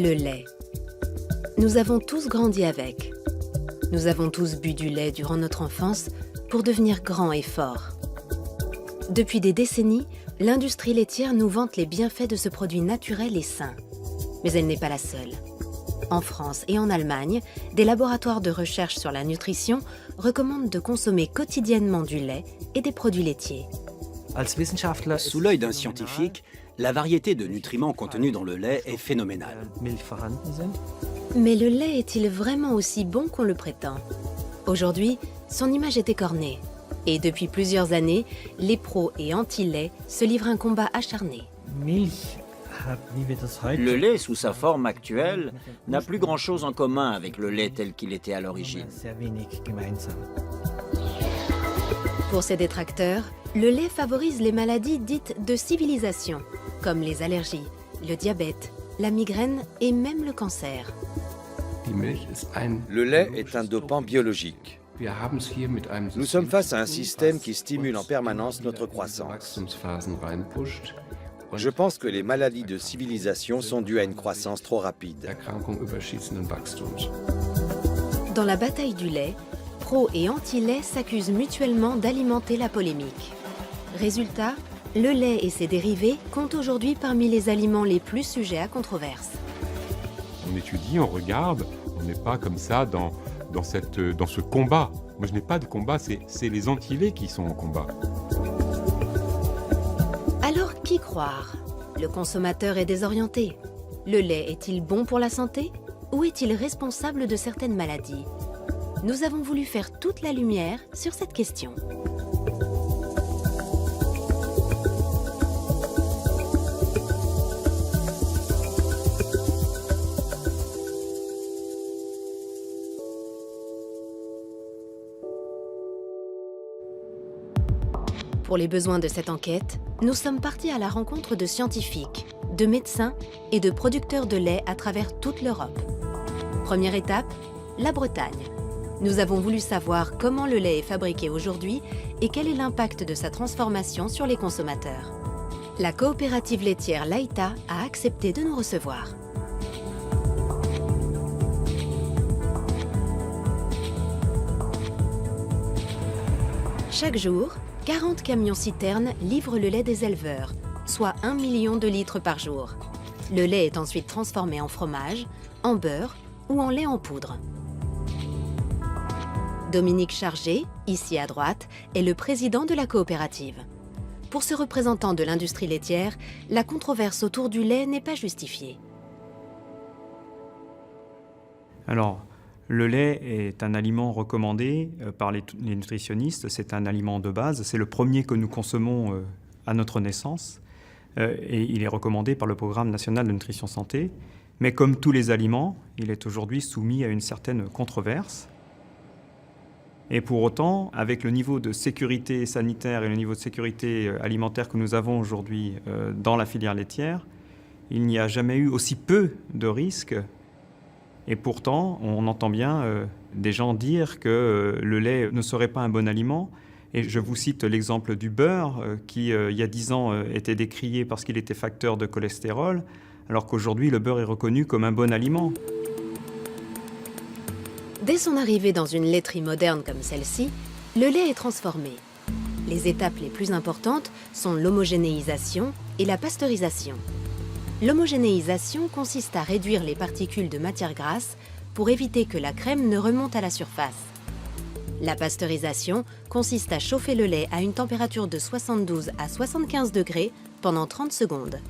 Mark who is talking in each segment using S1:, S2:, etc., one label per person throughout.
S1: Le lait. Nous avons tous grandi avec. Nous avons tous bu du lait durant notre enfance pour devenir grands et forts. Depuis des décennies, l'industrie laitière nous vante les bienfaits de ce produit naturel et sain. Mais elle n'est pas la seule. En France et en Allemagne, des laboratoires de recherche sur la nutrition recommandent de consommer quotidiennement du lait et des produits laitiers.
S2: Sous l'œil d'un scientifique, la variété de nutriments contenus dans le lait est phénoménale.
S1: Mais le lait est-il vraiment aussi bon qu'on le prétend? Aujourd'hui, son image est écornée. Et depuis plusieurs années, les pros et anti-lait se livrent un combat acharné.
S3: Le lait, sous sa forme actuelle, n'a plus grand-chose en commun avec le lait tel qu'il était à l'origine.
S1: Pour ses détracteurs, le lait favorise les maladies dites de civilisation, comme les allergies, le diabète, la migraine et même le cancer.
S4: Le lait est un dopant biologique. Nous sommes face à un système qui stimule en permanence notre croissance. Je pense que les maladies de civilisation sont dues à une croissance trop rapide.
S1: Dans la bataille du lait, pro et anti-lait s'accusent mutuellement d'alimenter la polémique. Résultat, le lait et ses dérivés comptent aujourd'hui parmi les aliments les plus sujets à controverse.
S5: On étudie, on regarde, on n'est pas comme ça dans ce combat. Moi, je n'ai pas de combat, c'est les anti-laits qui sont en combat.
S1: Alors, qui croire? Le consommateur est désorienté. Le lait est-il bon pour la santé? Ou est-il responsable de certaines maladies? Nous avons voulu faire toute la lumière sur cette question. Pour les besoins de cette enquête, nous sommes partis à la rencontre de scientifiques, de médecins et de producteurs de lait à travers toute l'Europe. Première étape, la Bretagne. Nous avons voulu savoir comment le lait est fabriqué aujourd'hui et quel est l'impact de sa transformation sur les consommateurs. La coopérative laitière Laïta a accepté de nous recevoir. Chaque jour, 40 camions-citernes livrent le lait des éleveurs, soit 1 million de litres par jour. Le lait est ensuite transformé en fromage, en beurre ou en lait en poudre. Dominique Chargé, ici à droite, est le président de la coopérative. Pour ce représentant de l'industrie laitière, la controverse autour du lait n'est pas justifiée.
S6: Alors, le lait est un aliment recommandé par les nutritionnistes, c'est un aliment de base, c'est le premier que nous consommons à notre naissance et il est recommandé par le Programme national de nutrition santé. Mais comme tous les aliments, il est aujourd'hui soumis à une certaine controverse. Et pour autant, avec le niveau de sécurité sanitaire et le niveau de sécurité alimentaire que nous avons aujourd'hui dans la filière laitière, il n'y a jamais eu aussi peu de risques. Et pourtant, on entend bien des gens dire que le lait ne serait pas un bon aliment. Et je vous cite l'exemple du beurre qui, il y a 10 ans, était décrié parce qu'il était facteur de cholestérol, alors qu'aujourd'hui, le beurre est reconnu comme un bon aliment.
S1: Dès son arrivée dans une laiterie moderne comme celle-ci, le lait est transformé. Les étapes les plus importantes sont l'homogénéisation et la pasteurisation. L'homogénéisation consiste à réduire les particules de matière grasse pour éviter que la crème ne remonte à la surface. La pasteurisation consiste à chauffer le lait à une température de 72 à 75 degrés pendant 30 secondes.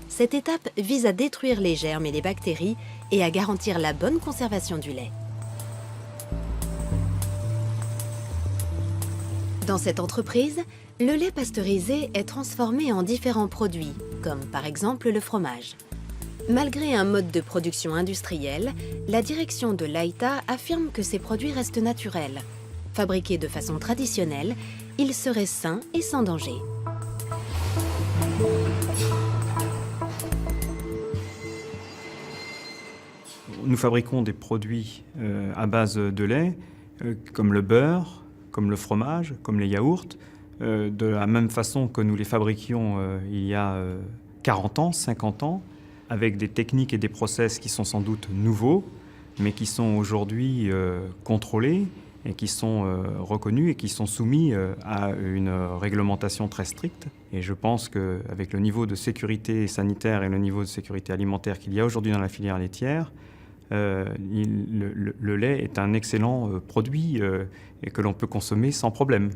S1: Cette étape vise à détruire les germes et les bactéries et à garantir la bonne conservation du lait. Dans cette entreprise, le lait pasteurisé est transformé en différents produits, comme par exemple le fromage. Malgré un mode de production industriel, la direction de Laïta affirme que ces produits restent naturels. Fabriqués de façon traditionnelle, ils seraient sains et sans danger.
S6: Nous fabriquons des produits à base de lait, comme le beurre, comme le fromage, comme les yaourts, de la même façon que nous les fabriquions il y a 40 ans, 50 ans, avec des techniques et des process qui sont sans doute nouveaux, mais qui sont aujourd'hui contrôlés et qui sont reconnus et qui sont soumis à une réglementation très stricte. Et je pense qu'avec le niveau de sécurité sanitaire et le niveau de sécurité alimentaire qu'il y a aujourd'hui dans la filière laitière, le lait est un excellent produit et que l'on peut consommer sans problème.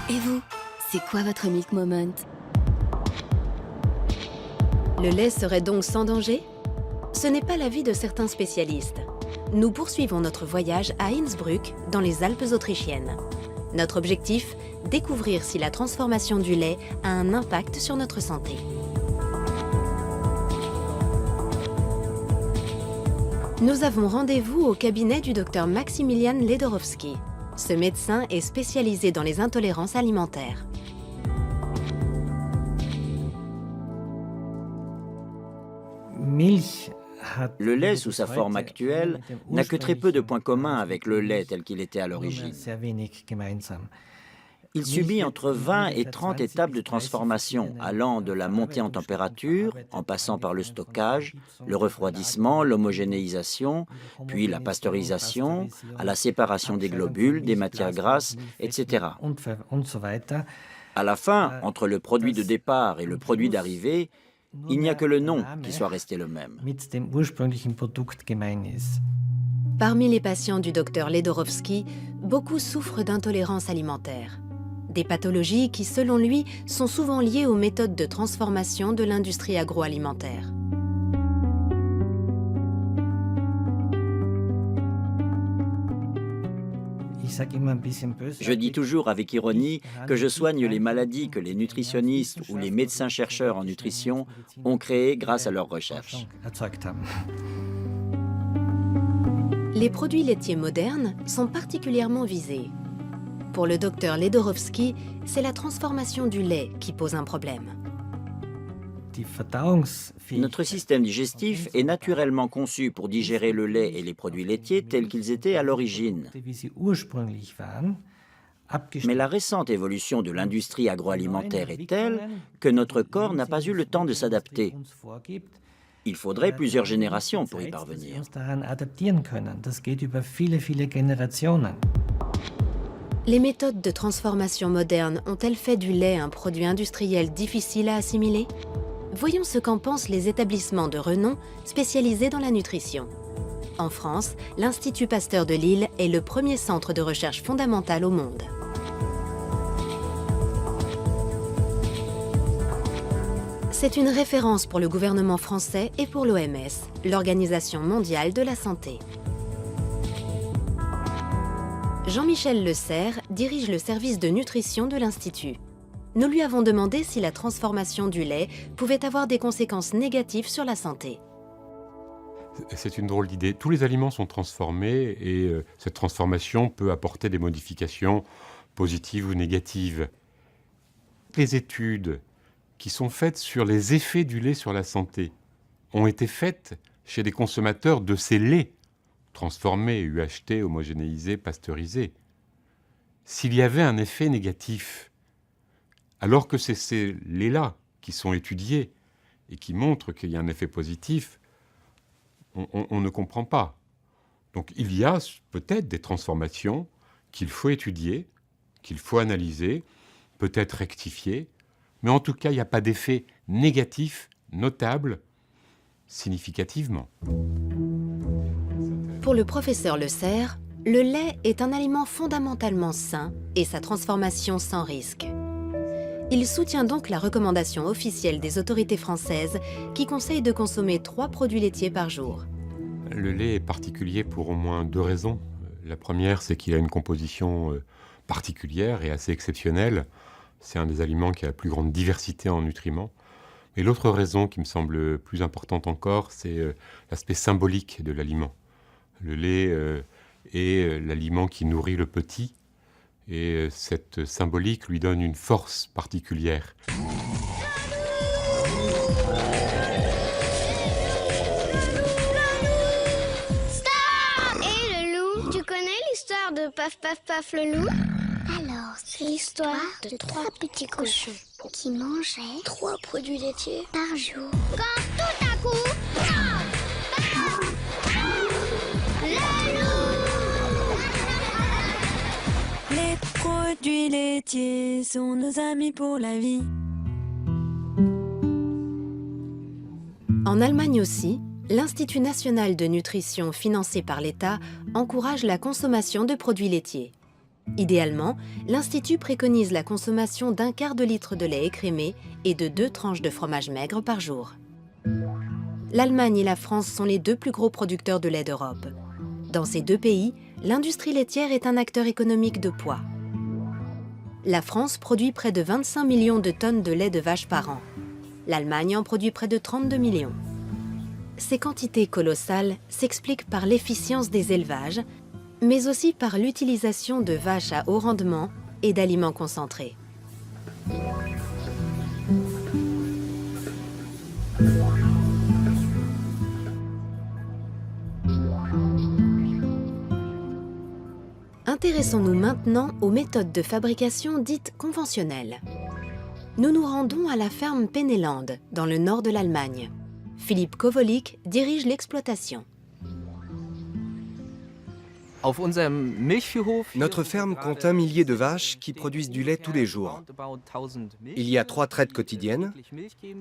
S7: Et vous, c'est quoi votre milk moment?
S1: Le lait serait donc sans danger? Ce n'est pas l'avis de certains spécialistes. Nous poursuivons notre voyage à Innsbruck, dans les Alpes autrichiennes. Notre objectif, découvrir si la transformation du lait a un impact sur notre santé. Nous avons rendez-vous au cabinet du docteur Maximilian Ledorowski. Ce médecin est spécialisé dans les intolérances alimentaires.
S3: Le lait, sous sa forme actuelle, n'a que très peu de points communs avec le lait tel qu'il était à l'origine. Il subit entre 20 et 30 étapes de transformation, allant de la montée en température, en passant par le stockage, le refroidissement, l'homogénéisation, puis la pasteurisation, à la séparation des globules, des matières grasses, etc. À la fin, entre le produit de départ et le produit d'arrivée, il n'y a que le nom qui soit resté le même.
S1: Parmi les patients du docteur Ledorowski, beaucoup souffrent d'intolérance alimentaire. Des pathologies qui, selon lui, sont souvent liées aux méthodes de transformation de l'industrie agroalimentaire.
S3: Je dis toujours avec ironie que je soigne les maladies que les nutritionnistes ou les médecins-chercheurs en nutrition ont créées grâce à leurs recherches.
S1: Les produits laitiers modernes sont particulièrement visés. Pour le docteur Ledorowski, c'est la transformation du lait qui pose un problème.
S3: Notre système digestif est naturellement conçu pour digérer le lait et les produits laitiers tels qu'ils étaient à l'origine. Mais la récente évolution de l'industrie agroalimentaire est telle que notre corps n'a pas eu le temps de s'adapter. Il faudrait plusieurs générations pour y parvenir.
S1: Les méthodes de transformation modernes ont-elles fait du lait un produit industriel difficile à assimiler? Voyons ce qu'en pensent les établissements de renom spécialisés dans la nutrition. En France, l'Institut Pasteur de Lille est le premier centre de recherche fondamentale au monde. C'est une référence pour le gouvernement français et pour l'OMS, l'Organisation mondiale de la santé. Jean-Michel Le Serre dirige le service de nutrition de l'Institut. Nous lui avons demandé si la transformation du lait pouvait avoir des conséquences négatives sur la santé.
S5: C'est une drôle d'idée. Tous les aliments sont transformés et cette transformation peut apporter des modifications positives ou négatives. Les études qui sont faites sur les effets du lait sur la santé ont été faites chez des consommateurs de ces laits transformés, UHT, homogénéisés, pasteurisés. S'il y avait un effet négatif, alors que c'est ces laits-là qui sont étudiés et qui montrent qu'il y a un effet positif, on ne comprend pas. Donc il y a peut-être des transformations qu'il faut étudier, qu'il faut analyser, peut-être rectifier, mais en tout cas, il n'y a pas d'effet négatif notable significativement.
S1: Pour le professeur Le Serre, le lait est un aliment fondamentalement sain et sa transformation sans risque. Il soutient donc la recommandation officielle des autorités françaises qui conseillent de consommer 3 produits laitiers par jour.
S5: Le lait est particulier pour au moins 2 raisons. La première, c'est qu'il a une composition particulière et assez exceptionnelle. C'est un des aliments qui a la plus grande diversité en nutriments. Et l'autre raison qui me semble plus importante encore, c'est l'aspect symbolique de l'aliment. Le lait est l'aliment qui nourrit le petit. Et cette symbolique lui donne une force particulière.
S8: Paf Paf Paf le loup? Alors, c'est l'histoire de 3 petits cochons qui mangeaient 3 produits laitiers par jour. Quand tout à coup, le loup!
S9: Les produits laitiers sont nos amis pour la vie.
S1: En Allemagne aussi, l'Institut national de nutrition financé par l'État encourage la consommation de produits laitiers. Idéalement, l'Institut préconise la consommation d'1 quart de litre de lait écrémé et de 2 tranches de fromage maigre par jour. L'Allemagne et la France sont les 2 plus gros producteurs de lait d'Europe. Dans ces 2 pays, l'industrie laitière est un acteur économique de poids. La France produit près de 25 millions de tonnes de lait de vache par an. L'Allemagne en produit près de 32 millions. Ces quantités colossales s'expliquent par l'efficience des élevages, mais aussi par l'utilisation de vaches à haut rendement et d'aliments concentrés. Intéressons-nous maintenant aux méthodes de fabrication dites conventionnelles. Nous nous rendons à la ferme Penneland, dans le nord de l'Allemagne. Philippe Kowolik dirige l'exploitation.
S10: Notre ferme compte 1 millier de vaches qui produisent du lait tous les jours. Il y a 3 traites quotidiennes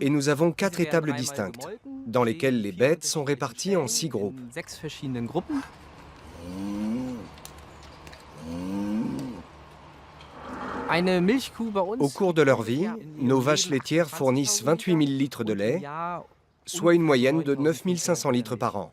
S10: et nous avons 4 étables distinctes, dans lesquelles les bêtes sont réparties en 6 groupes. Au cours de leur vie, nos vaches laitières fournissent 28 000 litres de lait, soit une moyenne de 9 500 litres par an.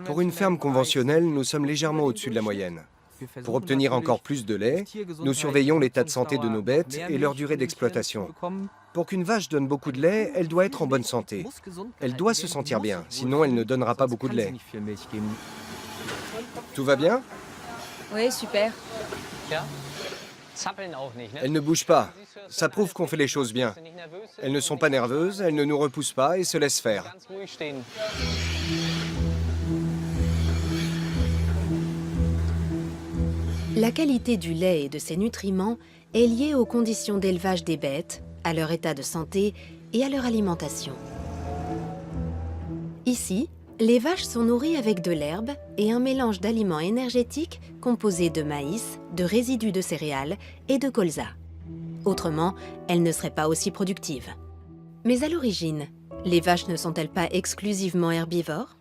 S10: Pour une ferme conventionnelle, nous sommes légèrement au-dessus de la moyenne. Pour obtenir encore plus de lait, nous surveillons l'état de santé de nos bêtes et leur durée d'exploitation. Pour qu'une vache donne beaucoup de lait, elle doit être en bonne santé. Elle doit se sentir bien, sinon elle ne donnera pas beaucoup de lait. Tout va bien?
S11: Oui, super.
S10: Elles ne bougent pas. Ça prouve qu'on fait les choses bien. Elles ne sont pas nerveuses, elles ne nous repoussent pas et se laissent faire.
S1: La qualité du lait et de ses nutriments est liée aux conditions d'élevage des bêtes, à leur état de santé et à leur alimentation. Ici, les vaches sont nourries avec de l'herbe et un mélange d'aliments énergétiques composés de maïs, de résidus de céréales et de colza. Autrement, elles ne seraient pas aussi productives. Mais à l'origine, les vaches ne sont-elles pas exclusivement herbivores?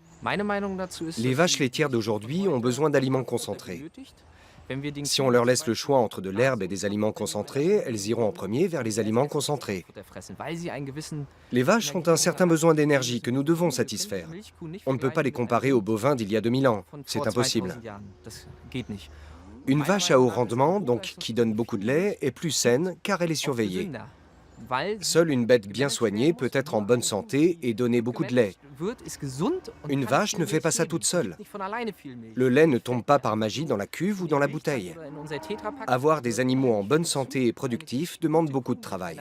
S10: Les vaches laitières d'aujourd'hui ont besoin d'aliments concentrés. Si on leur laisse le choix entre de l'herbe et des aliments concentrés, elles iront en premier vers les aliments concentrés. Les vaches ont un certain besoin d'énergie que nous devons satisfaire. On ne peut pas les comparer aux bovins d'il y a 2000 ans. C'est impossible. Une vache à haut rendement, donc qui donne beaucoup de lait, est plus saine car elle est surveillée. Seule une bête bien soignée peut être en bonne santé et donner beaucoup de lait. Une vache ne fait pas ça toute seule. Le lait ne tombe pas par magie dans la cuve ou dans la bouteille. Avoir des animaux en bonne santé et productifs demande beaucoup de travail.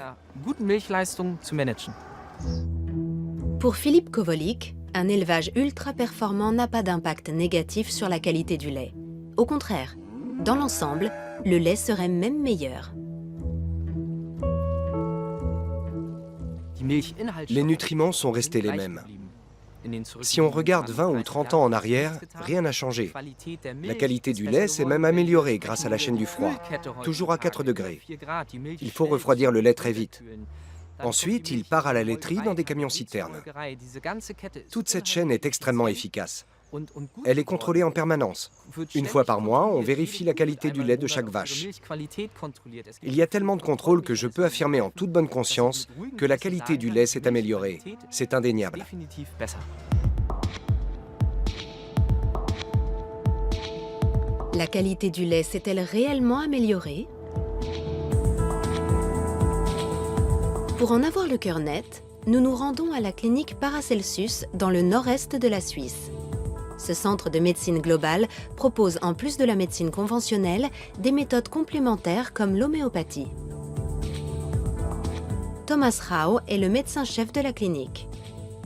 S1: Pour Philippe Kowolik, un élevage ultra performant n'a pas d'impact négatif sur la qualité du lait. Au contraire, dans l'ensemble, le lait serait même meilleur.
S10: Les nutriments sont restés les mêmes. Si on regarde 20 ou 30 ans en arrière, rien n'a changé. La qualité du lait s'est même améliorée grâce à la chaîne du froid, toujours à 4 degrés. Il faut refroidir le lait très vite. Ensuite, il part à la laiterie dans des camions-citernes. Toute cette chaîne est extrêmement efficace. Elle est contrôlée en permanence. Une fois par mois, on vérifie la qualité du lait de chaque vache. Il y a tellement de contrôle que je peux affirmer en toute bonne conscience que la qualité du lait s'est améliorée. C'est indéniable.
S1: La qualité du lait s'est-elle réellement améliorée? Pour en avoir le cœur net, nous nous rendons à la clinique Paracelsus dans le nord-est de la Suisse. Ce centre de médecine globale propose, en plus de la médecine conventionnelle, des méthodes complémentaires comme l'homéopathie. Thomas Rau est le médecin-chef de la clinique.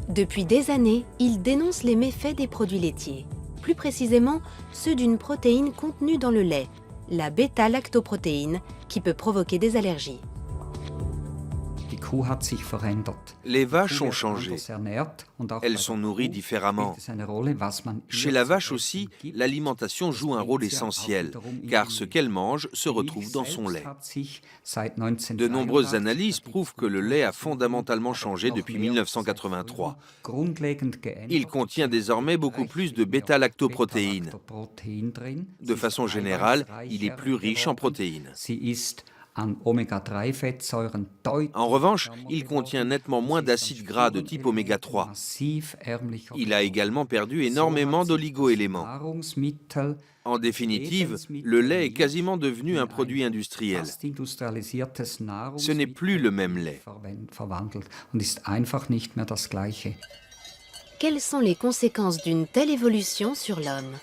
S1: Depuis des années, il dénonce les méfaits des produits laitiers, plus précisément ceux d'une protéine contenue dans le lait, la bêta-lactoprotéine, qui peut provoquer des allergies.
S12: Les vaches ont changé. Elles sont nourries différemment. Chez la vache aussi, l'alimentation joue un rôle essentiel, car ce qu'elle mange se retrouve dans son lait. De nombreuses analyses prouvent que le lait a fondamentalement changé depuis 1983. Il contient désormais beaucoup plus de bêta-lactoprotéines. De façon générale, il est plus riche en protéines. En revanche, il contient nettement moins d'acides gras de type oméga 3. Il a également perdu énormément d'oligo-éléments. En définitive, le lait est quasiment devenu un produit industriel. Ce n'est plus le même lait.
S1: Quelles sont les conséquences d'une telle évolution sur l'homme?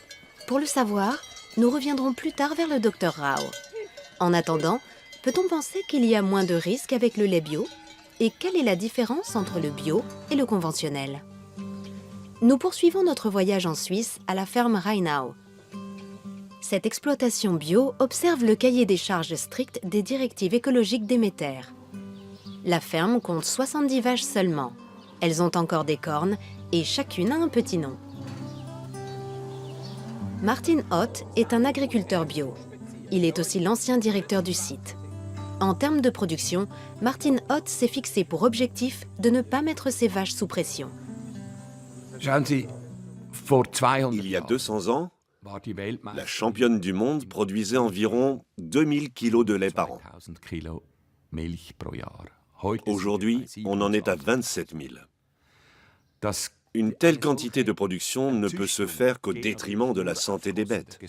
S1: Pour le savoir, nous reviendrons plus tard vers le Dr Rau. En attendant, peut-on penser qu'il y a moins de risques avec le lait bio? Et quelle est la différence entre le bio et le conventionnel? Nous poursuivons notre voyage en Suisse à la ferme Rheinau. Cette exploitation bio observe le cahier des charges strict des directives écologiques Déméter. La ferme compte 70 vaches seulement. Elles ont encore des cornes et chacune a un petit nom. Martin Ott est un agriculteur bio. Il est aussi l'ancien directeur du site. En termes de production, Martin Ott s'est fixé pour objectif de ne pas mettre ses vaches sous pression.
S13: Il y a 200 ans, la championne du monde produisait environ 2000 kilos de lait par an. Aujourd'hui, on en est à 27 000. Une telle quantité de production ne peut se faire qu'au détriment de la santé des bêtes.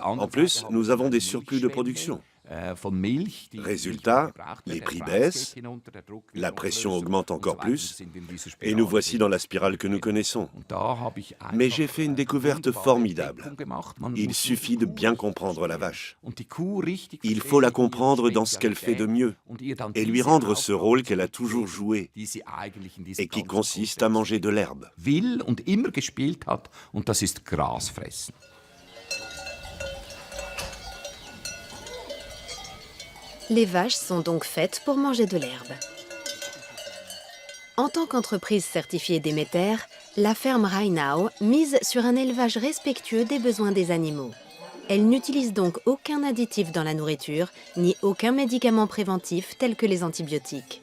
S13: En plus, nous avons des surplus de production. Résultat, les prix baissent, la pression augmente encore plus, et nous voici dans la spirale que nous connaissons. Mais j'ai fait une découverte formidable. Il suffit de bien comprendre la vache. Il faut la comprendre dans ce qu'elle fait de mieux, et lui rendre ce rôle qu'elle a toujours joué, et qui consiste à manger de l'herbe.
S1: Les vaches sont donc faites pour manger de l'herbe. En tant qu'entreprise certifiée Déméter, la ferme Rheinau mise sur un élevage respectueux des besoins des animaux. Elle n'utilise donc aucun additif dans la nourriture, ni aucun médicament préventif tel que les antibiotiques.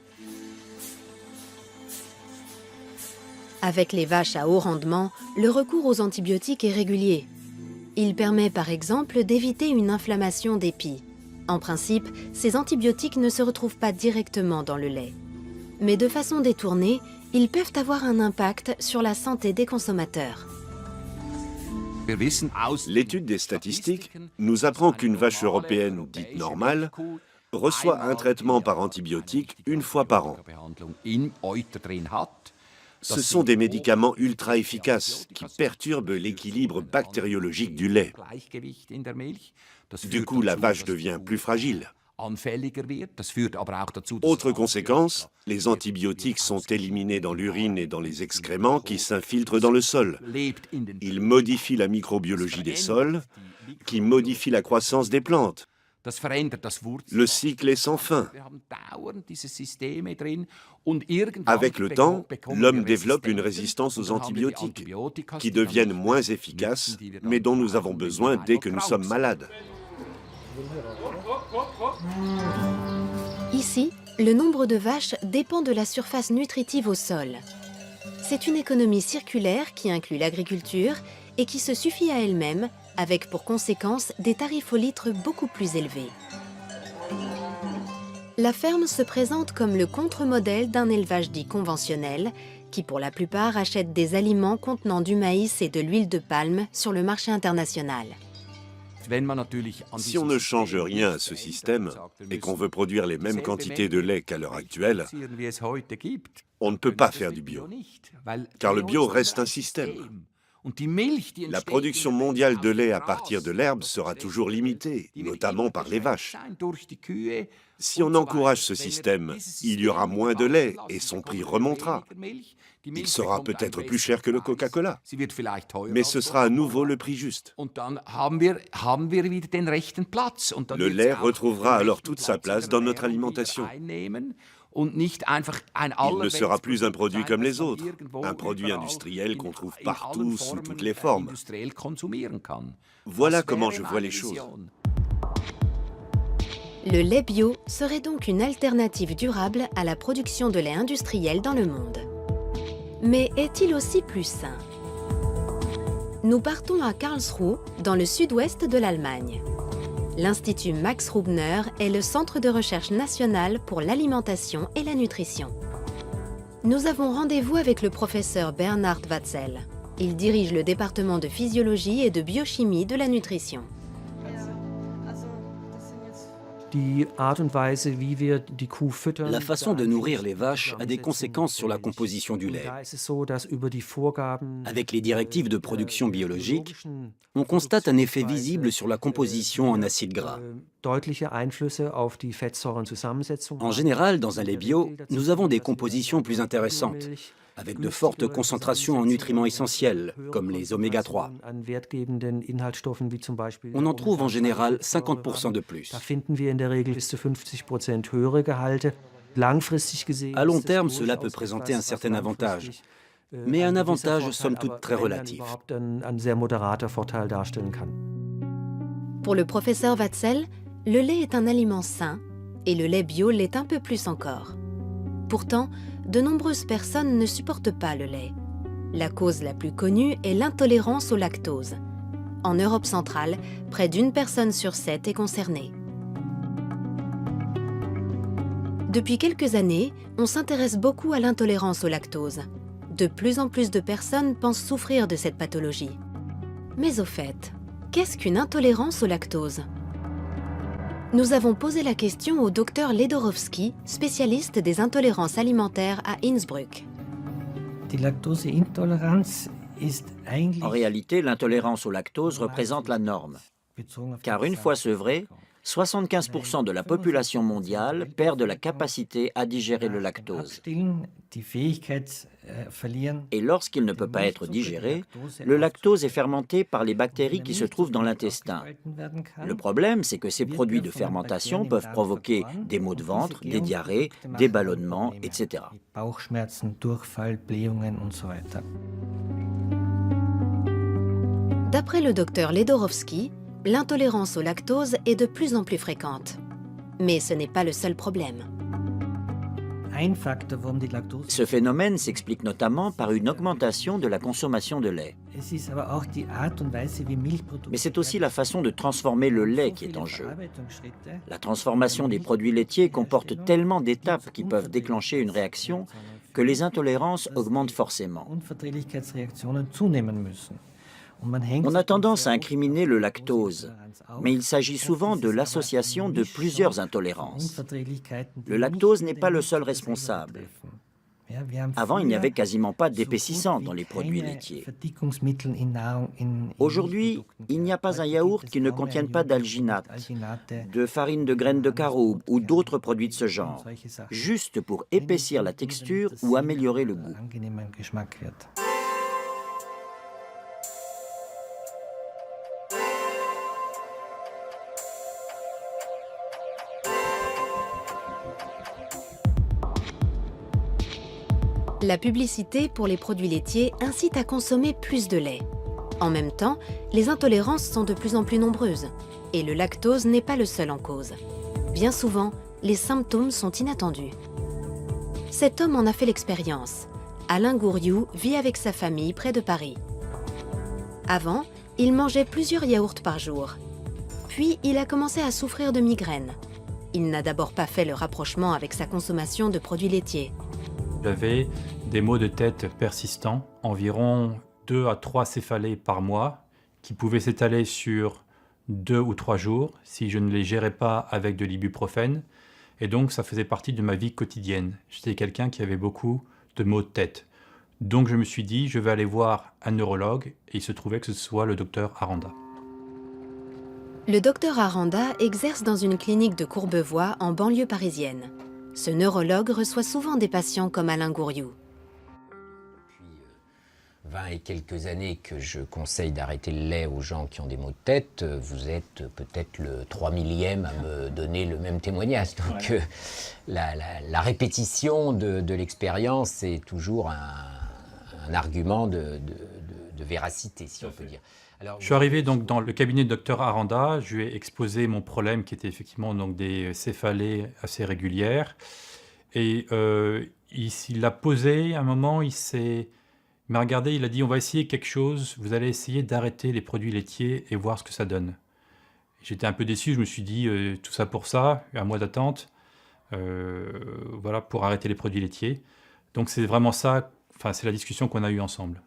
S1: Avec les vaches à haut rendement, le recours aux antibiotiques est régulier. Il permet par exemple d'éviter une inflammation des pies. En principe, ces antibiotiques ne se retrouvent pas directement dans le lait. Mais de façon détournée, ils peuvent avoir un impact sur la santé des consommateurs.
S13: L'étude des statistiques nous apprend qu'une vache européenne dite normale reçoit un traitement par antibiotique une fois par an. Ce sont des médicaments ultra efficaces qui perturbent l'équilibre bactériologique du lait. Du coup, la vache devient plus fragile. Autre conséquence, les antibiotiques sont éliminés dans l'urine et dans les excréments qui s'infiltrent dans le sol. Ils modifient la microbiologie des sols, qui modifie la croissance des plantes. Le cycle est sans fin. Avec le temps, l'homme développe une résistance aux antibiotiques, qui deviennent moins efficaces, mais dont nous avons besoin dès que nous sommes malades.
S1: Ici, le nombre de vaches dépend de la surface nutritive au sol. C'est une économie circulaire qui inclut l'agriculture et qui se suffit à elle-même, avec pour conséquence des tarifs au litre beaucoup plus élevés. La ferme se présente comme le contre-modèle d'un élevage dit conventionnel, qui pour la plupart achète des aliments contenant du maïs et de l'huile de palme sur le marché international.
S13: Si on ne change rien à ce système et qu'on veut produire les mêmes quantités de lait qu'à l'heure actuelle, on ne peut pas faire du bio, car le bio reste un système. La production mondiale de lait à partir de l'herbe sera toujours limitée, notamment par les vaches. Si on encourage ce système, il y aura moins de lait et son prix remontera. Il sera peut-être plus cher que le Coca-Cola, mais ce sera à nouveau le prix juste. Le lait retrouvera alors toute sa place dans notre alimentation. Il ne sera plus un produit comme les autres, un produit industriel qu'on trouve partout, sous toutes les formes. Voilà comment je vois les choses.
S1: Le lait bio serait donc une alternative durable à la production de lait industriel dans le monde. Mais est-il aussi plus sain? Nous partons à Karlsruhe, dans le sud-ouest de l'Allemagne. L'Institut Max Rubner est le centre de recherche national pour l'alimentation et la nutrition. Nous avons rendez-vous avec le professeur Bernhard Watzel. Il dirige le département de physiologie et de biochimie de la nutrition.
S2: La façon de nourrir les vaches a des conséquences sur la composition du lait. Avec les directives de production biologique, on constate un effet visible sur la composition en acides gras. En général, dans un lait bio, nous avons des compositions plus intéressantes, avec de fortes concentrations en nutriments essentiels, comme les oméga 3. On en trouve en général 50% de plus. À long terme, cela peut présenter un certain avantage, mais un avantage somme toute très relatif.
S1: Pour le professeur Watzel, le lait est un aliment sain et le lait bio l'est un peu plus encore. Pourtant, de nombreuses personnes ne supportent pas le lait. La cause la plus connue est l'intolérance au lactose. En Europe centrale, près d'1 personne sur 7 est concernée. Depuis quelques années, on s'intéresse beaucoup à l'intolérance au lactose. De plus en plus de personnes pensent souffrir de cette pathologie. Mais au fait, qu'est-ce qu'une intolérance au lactose ? Nous avons posé la question au Dr Ledorowski, spécialiste des intolérances alimentaires à Innsbruck.
S3: En réalité, l'intolérance au lactose représente la norme. Car une fois sevré, 75% de la population mondiale perd de la capacité à digérer le lactose. Et lorsqu'il ne peut pas être digéré, le lactose est fermenté par les bactéries qui se trouvent dans l'intestin. Le problème, c'est que ces produits de fermentation peuvent provoquer des maux de ventre, des diarrhées, des ballonnements, etc.
S1: D'après le docteur Ledorowski, l'intolérance au lactose est de plus en plus fréquente. Mais ce n'est pas le seul problème.
S3: Ce phénomène s'explique notamment par une augmentation de la consommation de lait. Mais c'est aussi la façon de transformer le lait qui est en jeu. La transformation des produits laitiers comporte tellement d'étapes qui peuvent déclencher une réaction que les intolérances augmentent forcément. On a tendance à incriminer le lactose, mais il s'agit souvent de l'association de plusieurs intolérances. Le lactose n'est pas le seul responsable. Avant, il n'y avait quasiment pas d'épaississant dans les produits laitiers. Aujourd'hui, il n'y a pas un yaourt qui ne contienne pas d'alginate, de farine de graines de caroube ou d'autres produits de ce genre, juste pour épaissir la texture ou améliorer le goût.
S1: La publicité pour les produits laitiers incite à consommer plus de lait. En même temps, les intolérances sont de plus en plus nombreuses. Et le lactose n'est pas le seul en cause. Bien souvent, les symptômes sont inattendus. Cet homme en a fait l'expérience. Alain Gouriou vit avec sa famille près de Paris. Avant, il mangeait plusieurs yaourts par jour. Puis, il a commencé à souffrir de migraines. Il n'a d'abord pas fait le rapprochement avec sa consommation de produits laitiers.
S14: J'avais des maux de tête persistants, environ 2 à 3 céphalées par mois, qui pouvaient s'étaler sur 2 ou 3 jours si je ne les gérais pas avec de l'ibuprofène. Et donc, ça faisait partie de ma vie quotidienne. J'étais quelqu'un qui avait beaucoup de maux de tête. Donc je me suis dit, je vais aller voir un neurologue, et il se trouvait que ce soit le docteur Aranda.
S1: Le docteur Aranda exerce dans une clinique de Courbevoie en banlieue parisienne. Ce neurologue reçoit souvent des patients comme Alain Gouriou.
S15: 20 et quelques années que je conseille d'arrêter le lait aux gens qui ont des maux de tête, vous êtes peut-être le 3 millième à me donner le même témoignage. Donc la répétition de l'expérience est toujours un argument de véracité, si on peut dire. Alors,
S14: je suis arrivé donc dans le cabinet de Dr Aranda, je lui ai exposé mon problème qui était effectivement donc des céphalées assez régulières. Et il l'a posé à un moment, il m'a regardé, il a dit on va essayer quelque chose, vous allez essayer d'arrêter les produits laitiers et voir ce que ça donne. J'étais un peu déçu, je me suis dit tout ça pour ça, un mois d'attente, voilà, pour arrêter les produits laitiers. Donc c'est vraiment ça, enfin c'est la discussion qu'on a eue ensemble.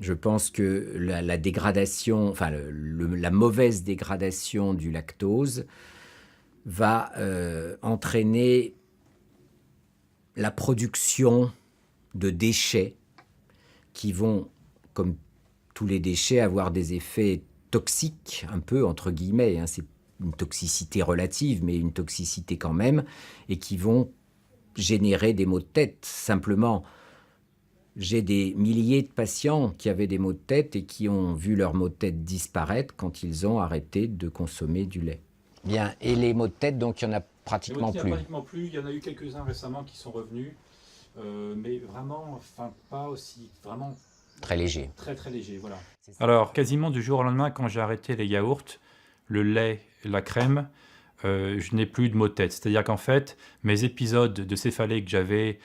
S15: Je pense que la dégradation, enfin la mauvaise dégradation du lactose va entraîner la production de déchets qui vont, comme tous les déchets, avoir des effets toxiques, un peu entre guillemets, hein, c'est une toxicité relative, mais une toxicité quand même, et qui vont générer des maux de tête. Simplement, j'ai des milliers de patients qui avaient des maux de tête et qui ont vu leurs maux de tête disparaître quand ils ont arrêté de consommer du lait. Bien, et les maux de tête, donc il n'y en a pratiquement plus.
S14: Il y en a eu quelques-uns récemment qui sont revenus, mais vraiment, enfin pas aussi, vraiment...
S15: Très léger.
S14: Très très léger, voilà. Alors, quasiment du jour au lendemain, quand j'ai arrêté les yaourts, le lait, la crème, je n'ai plus de maux de tête. C'est-à-dire qu'en fait, mes épisodes de céphalée que j'avais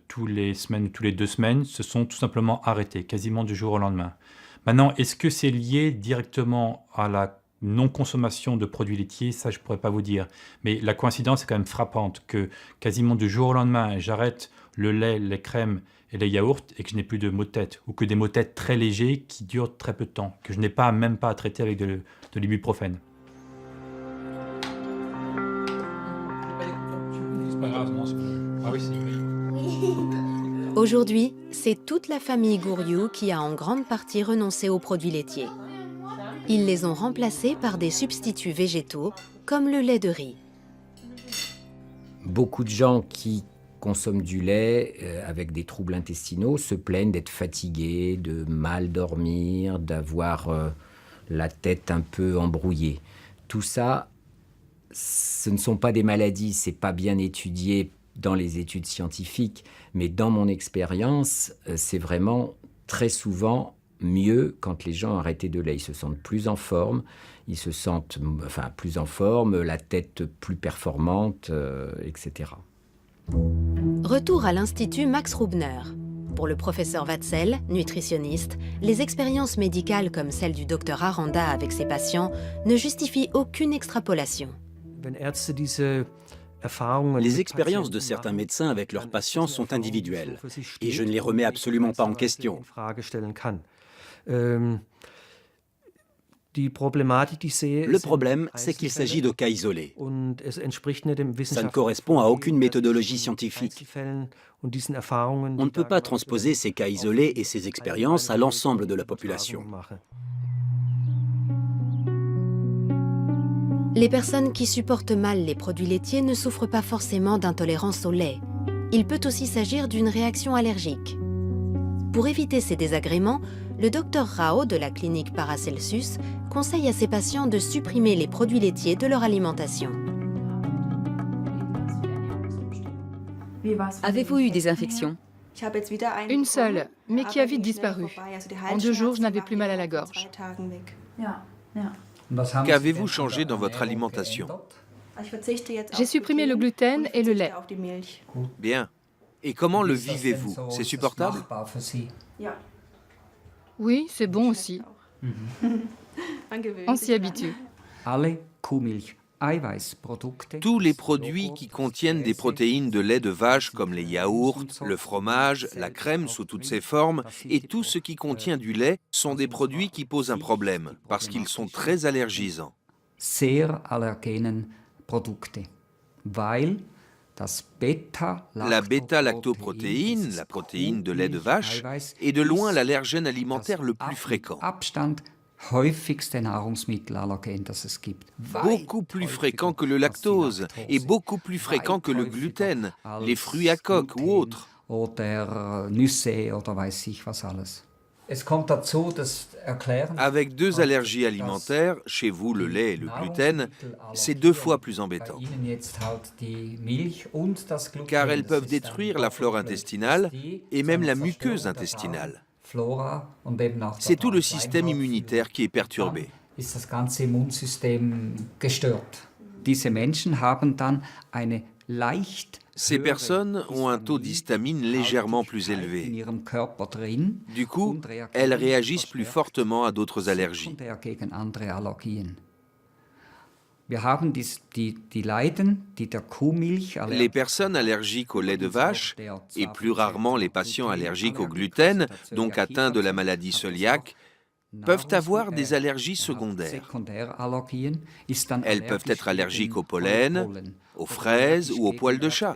S14: tous les 2 semaines se sont tout simplement arrêtés, quasiment du jour au lendemain. Maintenant, est-ce que c'est lié directement à la non-consommation de produits laitiers? Ça, je ne pourrais pas vous dire. Mais la coïncidence est quand même frappante que quasiment du jour au lendemain, j'arrête le lait, les crèmes et les yaourts et que je n'ai plus de maux de tête, ou que des maux de tête très légers qui durent très peu de temps, que je n'ai même pas à traiter avec de l'ibuprofène.
S1: Aujourd'hui, c'est toute la famille Gouriou qui a en grande partie renoncé aux produits laitiers. Ils les ont remplacés par des substituts végétaux, comme le lait de riz.
S15: Beaucoup de gens qui consomment du lait avec des troubles intestinaux se plaignent d'être fatigués, de mal dormir, d'avoir la tête un peu embrouillée. Tout ça, ce ne sont pas des maladies, c'est pas bien étudié dans les études scientifiques, mais dans mon expérience, c'est vraiment très souvent mieux quand les gens arrêtent de lait. Ils se sentent plus en forme, la tête plus performante, etc.
S1: Retour à l'Institut Max Rubner. Pour le professeur Watzel, nutritionniste, les expériences médicales comme celle du docteur Aranda avec ses patients ne justifient aucune extrapolation.
S2: Les expériences de certains médecins avec leurs patients sont individuelles et je ne les remets absolument pas en question. Le problème, c'est qu'il s'agit de cas isolés. Ça ne correspond à aucune méthodologie scientifique. On ne peut pas transposer ces cas isolés et ces expériences à l'ensemble de la population.
S1: Les personnes qui supportent mal les produits laitiers ne souffrent pas forcément d'intolérance au lait. Il peut aussi s'agir d'une réaction allergique. Pour éviter ces désagréments, le docteur Rao de la clinique Paracelsus conseille à ses patients de supprimer les produits laitiers de leur alimentation.
S11: Avez-vous eu des infections?
S16: Une seule, mais qui a vite disparu. En 2 jours, je n'avais plus mal à la gorge.
S12: Qu'avez-vous changé dans votre alimentation?
S16: J'ai supprimé le gluten et le lait.
S12: Bien. Et comment le vivez-vous? C'est supportable?
S16: Oui, c'est bon aussi. On s'y habitue.
S12: Tous les produits qui contiennent des protéines de lait de vache comme les yaourts, le fromage, la crème sous toutes ses formes et tout ce qui contient du lait sont des produits qui posent un problème parce qu'ils sont très allergisants. La bêta-lactoprotéine, la protéine de lait de vache, est de loin l'allergène alimentaire le plus fréquent. Beaucoup plus fréquent que le lactose et beaucoup plus fréquent que le gluten, les fruits à coque ou autres. Avec 2 allergies alimentaires, chez vous le lait et le gluten, c'est 2 fois plus embêtant. Car elles peuvent détruire la flore intestinale et même la muqueuse intestinale. C'est tout le système immunitaire qui est perturbé. Ces personnes ont un taux d'histamine légèrement plus élevé. Du coup, elles réagissent plus fortement à d'autres allergies. Les personnes allergiques au lait de vache, et plus rarement les patients allergiques au gluten, donc atteints de la maladie cœliaque, peuvent avoir des allergies secondaires. Elles peuvent être allergiques au pollen, aux fraises ou aux poils de chat.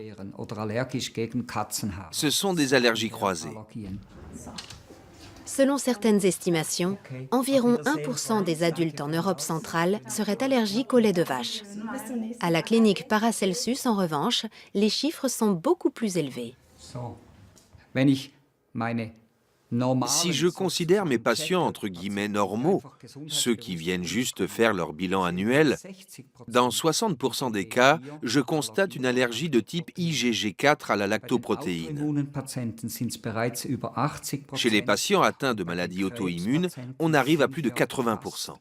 S12: Ce sont des allergies croisées.
S1: Selon certaines estimations, environ 1% des adultes en Europe centrale seraient allergiques au lait de vache. À la clinique Paracelsus, en revanche, les chiffres sont beaucoup plus élevés.
S12: Si je considère mes patients entre guillemets normaux, ceux qui viennent juste faire leur bilan annuel, dans 60% des cas, je constate une allergie de type IgG4 à la lactoprotéine. Chez les patients atteints de maladies auto-immunes, on arrive à plus de 80%.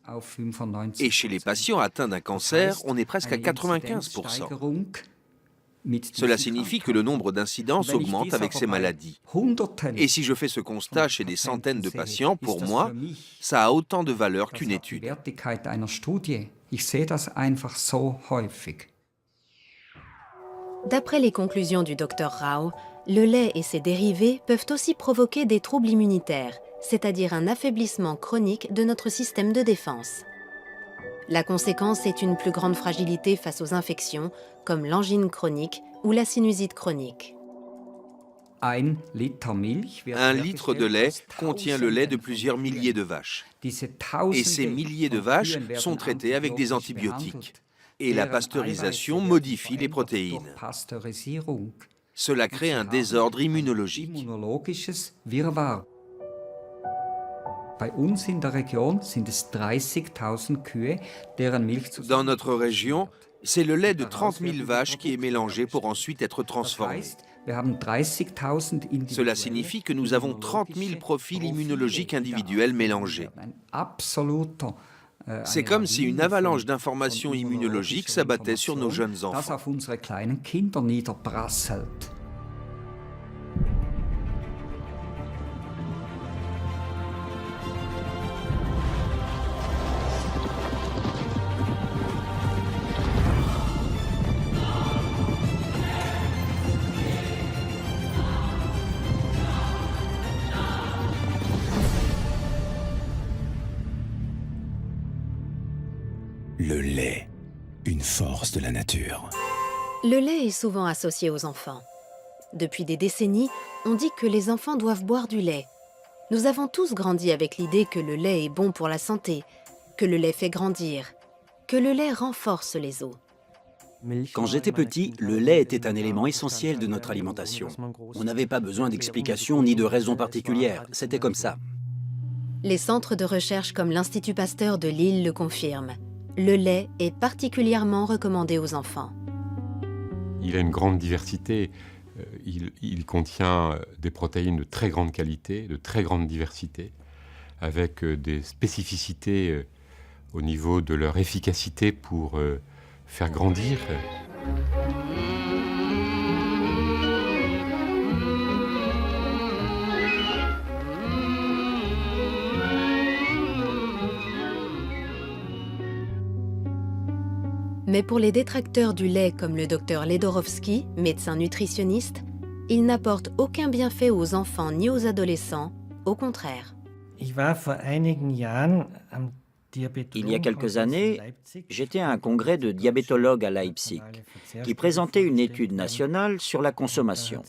S12: Et chez les patients atteints d'un cancer, on est presque à 95%. Cela signifie que le nombre d'incidences augmente avec ces maladies. Et si je fais ce constat chez des centaines de patients, pour moi, ça a autant de valeur qu'une étude.
S1: D'après les conclusions du Dr Rao, le lait et ses dérivés peuvent aussi provoquer des troubles immunitaires, c'est-à-dire un affaiblissement chronique de notre système de défense. La conséquence est une plus grande fragilité face aux infections, comme l'angine chronique ou la sinusite chronique.
S12: 1 litre de lait contient le lait de plusieurs milliers de vaches. Et ces milliers de vaches sont traitées avec des antibiotiques. Et la pasteurisation modifie les protéines. Cela crée un désordre immunologique. Dans notre région, c'est le lait de 30 000 vaches qui est mélangé pour ensuite être transformé. Cela signifie que nous avons 30 000 profils immunologiques individuels mélangés. C'est comme si une avalanche d'informations immunologiques s'abattait sur nos jeunes enfants.
S17: Le lait, une force de la nature.
S1: Le lait est souvent associé aux enfants. Depuis des décennies, on dit que les enfants doivent boire du lait. Nous avons tous grandi avec l'idée que le lait est bon pour la santé, que le lait fait grandir, que le lait renforce les os.
S2: Quand j'étais petit, le lait était un élément essentiel de notre alimentation. On n'avait pas besoin d'explications ni de raisons particulières, c'était comme ça.
S1: Les centres de recherche comme l'Institut Pasteur de Lille le confirment. Le lait est particulièrement recommandé aux enfants.
S5: Il a une grande diversité. Il contient des protéines de très grande qualité, de très grande diversité, avec des spécificités au niveau de leur efficacité pour faire grandir.
S1: Mais pour les détracteurs du lait comme le docteur Ledorowski, médecin nutritionniste, il n'apporte aucun bienfait aux enfants ni aux adolescents, au contraire.
S3: Il y a quelques années, j'étais à un congrès de diabétologues à Leipzig qui présentait une étude nationale sur la consommation.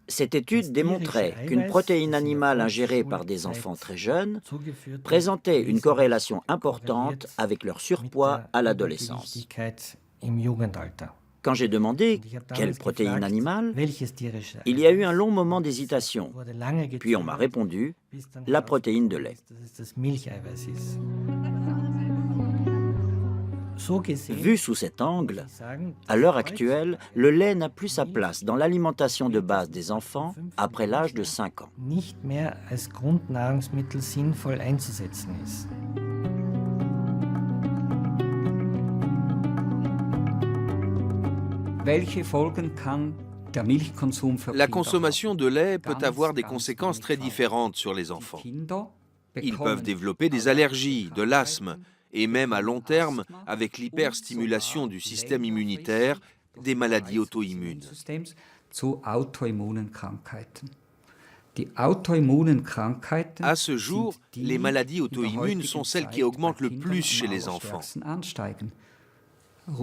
S3: Cette étude démontrait qu'une protéine animale ingérée par des enfants très jeunes présentait une corrélation importante avec leur surpoids à l'adolescence. Quand j'ai demandé quelle protéine animale, il y a eu un long moment d'hésitation, puis on m'a répondu la protéine de lait. Vu sous cet angle, à l'heure actuelle, le lait n'a plus sa place dans l'alimentation de base des enfants après l'âge de 5 ans.
S12: La consommation de lait peut avoir des conséquences très différentes sur les enfants. Ils peuvent développer des allergies, de l'asthme, et même à long terme, avec l'hyperstimulation du système immunitaire, des maladies auto-immunes. À ce jour, les maladies auto-immunes sont celles qui augmentent le plus chez les enfants.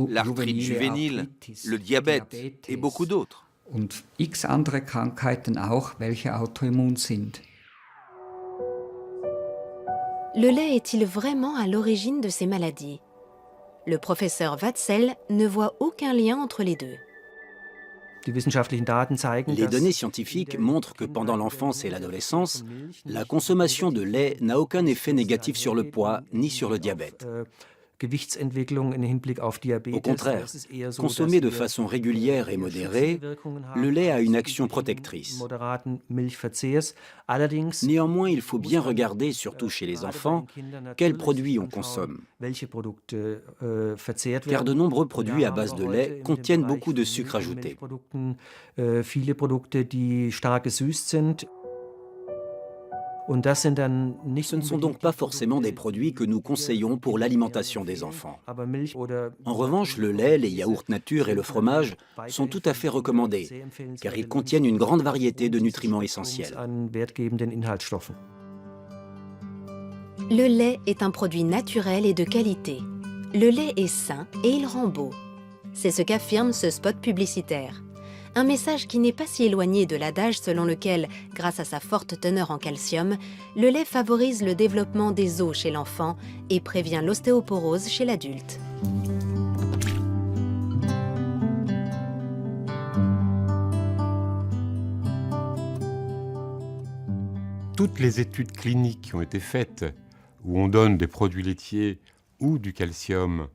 S12: L'arthrite juvénile, le diabète et beaucoup d'autres.
S1: Le lait est-il vraiment à l'origine de ces maladies? Le professeur Watzel ne voit aucun lien entre les deux.
S2: Les données scientifiques montrent que pendant l'enfance et l'adolescence, la consommation de lait n'a aucun effet négatif sur le poids ni sur le diabète. Au contraire, consommé de façon régulière et modérée, le lait a une action protectrice. Néanmoins, il faut bien regarder, surtout chez les enfants, quels produits on consomme. Car de nombreux produits à base de lait contiennent beaucoup de sucre ajouté. Ce ne sont donc pas forcément des produits que nous conseillons pour l'alimentation des enfants. En revanche, le lait, les yaourts nature et le fromage sont tout à fait recommandés, car ils contiennent une grande variété de nutriments essentiels.
S1: Le lait est un produit naturel et de qualité. Le lait est sain et il rend beau. C'est ce qu'affirme ce spot publicitaire. Un message qui n'est pas si éloigné de l'adage selon lequel, grâce à sa forte teneur en calcium, le lait favorise le développement des os chez l'enfant et prévient l'ostéoporose chez l'adulte.
S5: Toutes les études cliniques qui ont été faites, où on donne des produits laitiers ou du calcium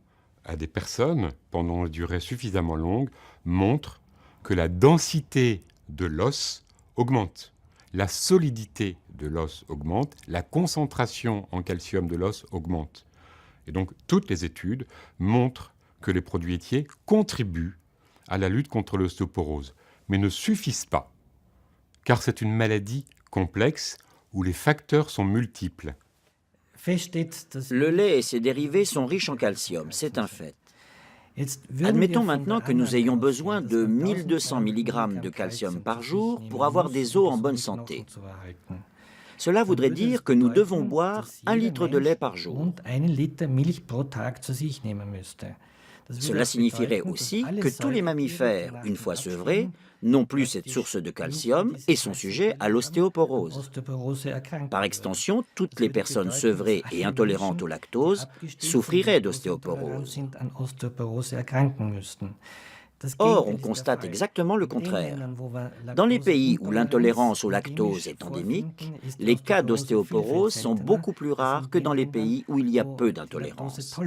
S5: à des personnes pendant une durée suffisamment longue, montrent que la densité de l'os augmente, la solidité de l'os augmente, la concentration en calcium de l'os augmente. Et donc, toutes les études montrent que les produits laitiers contribuent à la lutte contre l'ostéoporose, mais ne suffisent pas, car c'est une maladie complexe où les facteurs sont multiples.
S3: Le lait et ses dérivés sont riches en calcium, c'est un fait. Admettons maintenant que nous ayons besoin de 1200 mg de calcium par jour pour avoir des os en bonne santé. Cela voudrait dire que nous devons boire 1 litre de lait par jour. Cela signifierait aussi que tous les mammifères, une fois sevrés, n'ont plus cette source de calcium et sont sujets à l'ostéoporose. Par extension, toutes les personnes sevrées et intolérantes au lactose souffriraient d'ostéoporose. Or, on constate exactement le contraire. Dans les pays où l'intolérance au lactose est endémique, les cas d'ostéoporose sont beaucoup plus rares que dans les pays où il y a peu d'intolérance.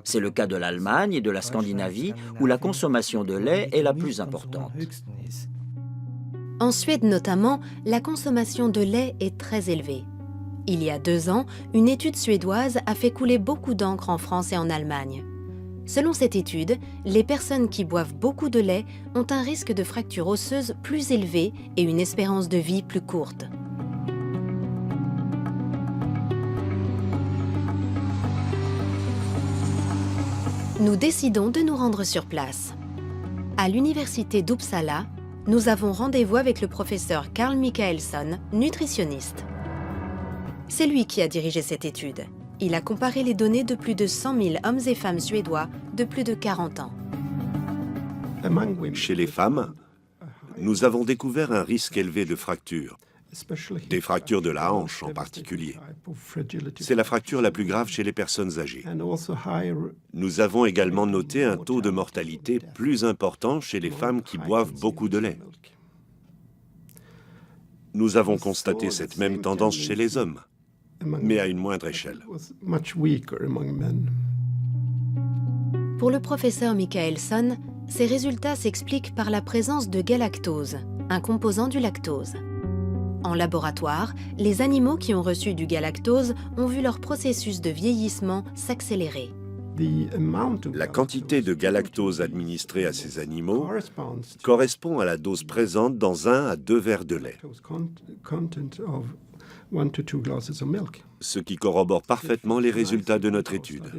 S3: C'est le cas de l'Allemagne et de la Scandinavie, où la consommation de lait est la plus importante.
S1: En Suède notamment, la consommation de lait est très élevée. Il y a 2 ans, une étude suédoise a fait couler beaucoup d'encre en France et en Allemagne. Selon cette étude, les personnes qui boivent beaucoup de lait ont un risque de fracture osseuse plus élevé et une espérance de vie plus courte. Nous décidons de nous rendre sur place. À l'université d'Uppsala, nous avons rendez-vous avec le professeur Carl Michaelsson, nutritionniste. C'est lui qui a dirigé cette étude. Il a comparé les données de plus de 100 000 hommes et femmes suédois de plus de 40 ans.
S13: Chez les femmes, nous avons découvert un risque élevé de fractures, des fractures de la hanche en particulier. C'est la fracture la plus grave chez les personnes âgées. Nous avons également noté un taux de mortalité plus important chez les femmes qui boivent beaucoup de lait. Nous avons constaté cette même tendance chez les hommes, mais à une moindre échelle.
S1: Pour le professeur Michaelson, ces résultats s'expliquent par la présence de galactose, un composant du lactose. En laboratoire, les animaux qui ont reçu du galactose ont vu leur processus de vieillissement s'accélérer.
S13: La quantité de galactose administrée à ces animaux correspond à la dose présente dans 1 à 2 verres de lait, ce qui corrobore parfaitement les résultats de notre étude.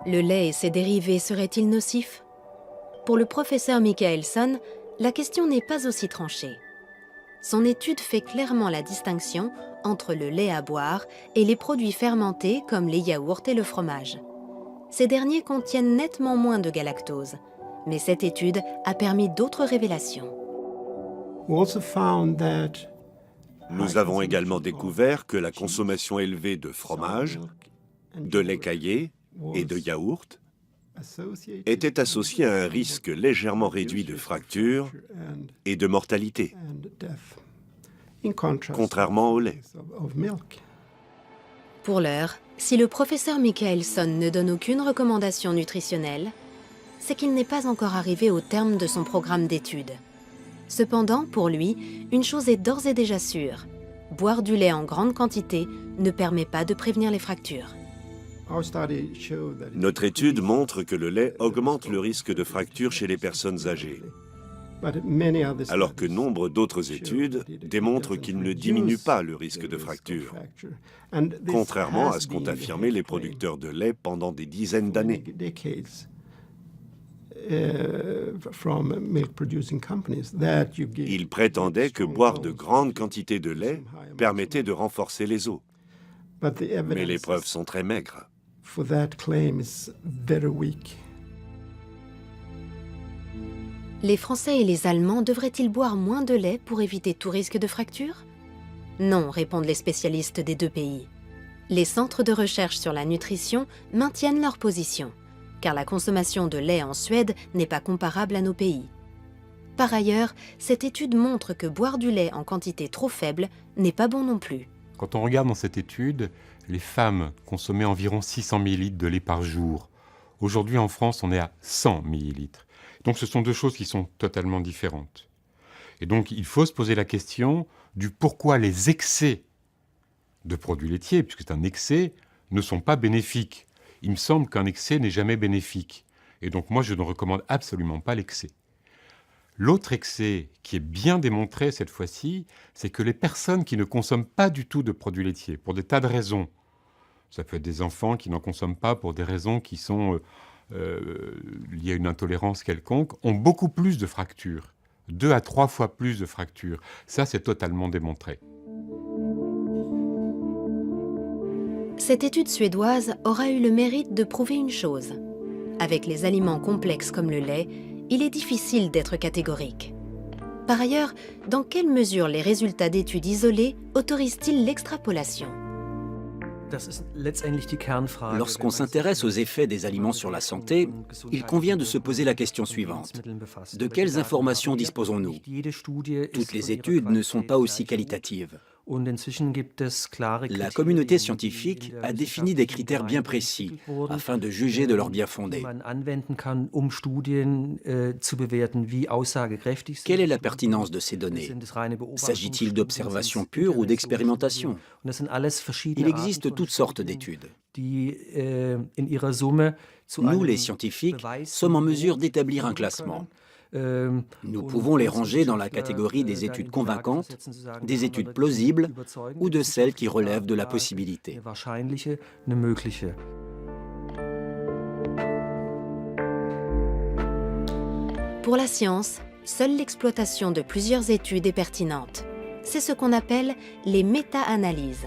S1: Le lait et ses dérivés seraient-ils nocifs? Pour le professeur Michaelson, la question n'est pas aussi tranchée. Son étude fait clairement la distinction entre le lait à boire et les produits fermentés comme les yaourts et le fromage. Ces derniers contiennent nettement moins de galactose, mais cette étude a permis d'autres révélations.
S13: Nous avons également découvert que la consommation élevée de fromage, de lait caillé et de yaourt était associée à un risque légèrement réduit de fractures et de mortalité, contrairement au lait.
S1: Pour l'heure, si le professeur Michaelson ne donne aucune recommandation nutritionnelle, c'est qu'il n'est pas encore arrivé au terme de son programme d'études. Cependant, pour lui, une chose est d'ores et déjà sûre. Boire du lait en grande quantité ne permet pas de prévenir les fractures.
S13: Notre étude montre que le lait augmente le risque de fracture chez les personnes âgées, alors que nombre d'autres études démontrent qu'il ne diminue pas le risque de fracture, contrairement à ce qu'ont affirmé les producteurs de lait pendant des dizaines d'années. Ils prétendaient que boire de grandes quantités de lait permettait de renforcer les os, mais les preuves sont très maigres.
S1: Les Français et les Allemands devraient-ils boire moins de lait pour éviter tout risque de fracture? Non, répondent les spécialistes des deux pays. Les centres de recherche sur la nutrition maintiennent leur position, car la consommation de lait en Suède n'est pas comparable à nos pays. Par ailleurs, cette étude montre que boire du lait en quantité trop faible n'est pas bon non plus.
S5: Quand on regarde dans cette étude, les femmes consommaient environ 600 ml de lait par jour. Aujourd'hui, en France, on est à 100 ml. Donc ce sont deux choses qui sont totalement différentes. Et donc il faut se poser la question du pourquoi les excès de produits laitiers, puisque c'est un excès, ne sont pas bénéfiques. Il me semble qu'un excès n'est jamais bénéfique. Et donc moi, je ne recommande absolument pas l'excès. L'autre excès, qui est bien démontré cette fois-ci, c'est que les personnes qui ne consomment pas du tout de produits laitiers, pour des tas de raisons, ça peut être des enfants qui n'en consomment pas pour des raisons qui sont liées à une intolérance quelconque, ont beaucoup plus de fractures, 2 à 3 fois plus de fractures. Ça, c'est totalement démontré.
S1: Cette étude suédoise aura eu le mérite de prouver une chose. Avec les aliments complexes comme le lait, il est difficile d'être catégorique. Par ailleurs, dans quelle mesure les résultats d'études isolées autorisent-ils l'extrapolation?
S2: Lorsqu'on s'intéresse aux effets des aliments sur la santé, il convient de se poser la question suivante. De quelles informations disposons-nous? Toutes les études ne sont pas aussi qualitatives. La communauté scientifique a défini des critères bien précis afin de juger de leur bien-fondé. Quelle est la pertinence de ces données? S'agit-il d'observations pures ou d'expérimentations? Il existe toutes sortes d'études. Nous, les scientifiques, sommes en mesure d'établir un classement. Nous pouvons les ranger dans la catégorie des études convaincantes, des études plausibles ou de celles qui relèvent de la possibilité.
S1: Pour la science, seule l'exploitation de plusieurs études est pertinente. c'est ce qu'on appelle les méta-analyses.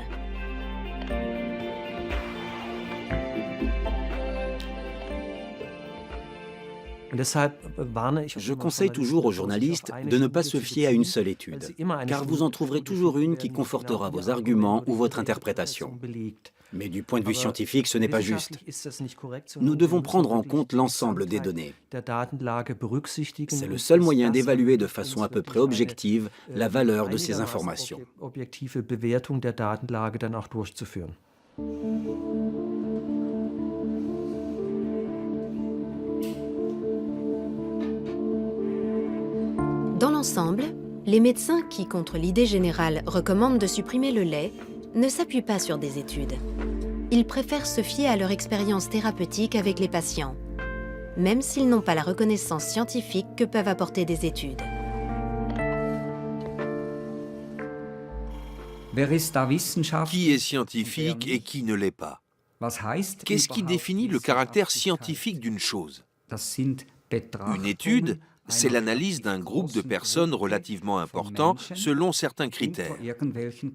S2: Je conseille toujours aux journalistes de ne pas se fier à une seule étude, car vous en trouverez toujours une qui confortera vos arguments ou votre interprétation. Mais du point de vue scientifique, ce n'est pas juste. Nous devons prendre en compte l'ensemble des données. C'est le seul moyen d'évaluer de façon à peu près objective la valeur de ces informations.
S1: Dans l'ensemble, les médecins qui, contre l'idée générale, recommandent de supprimer le lait, ne s'appuient pas sur des études. Ils préfèrent se fier à leur expérience thérapeutique avec les patients, même s'ils n'ont pas la reconnaissance scientifique que peuvent apporter des études.
S12: Qui est scientifique et qui ne l'est pas? Qu'est-ce qui définit le caractère scientifique d'une chose? Une étude, c'est l'analyse d'un groupe de personnes relativement important selon certains critères.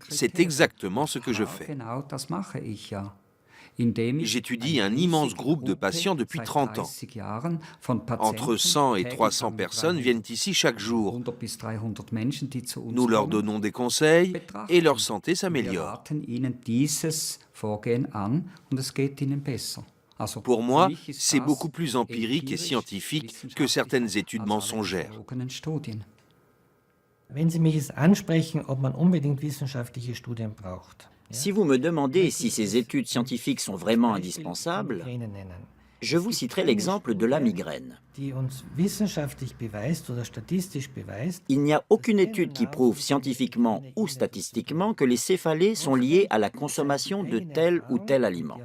S12: C'est exactement ce que je fais. J'étudie un immense groupe de patients depuis 30 ans. Entre 100 et 300 personnes viennent ici chaque jour. Nous leur donnons des conseils et leur santé s'améliore. Pour moi, c'est beaucoup plus empirique et scientifique que certaines études mensongères.
S3: Si vous me demandez si ces études scientifiques sont vraiment indispensables, je vous citerai l'exemple de la migraine. Il n'y a aucune étude qui prouve scientifiquement ou statistiquement que les céphalées sont liées à la consommation de tel ou tel aliment.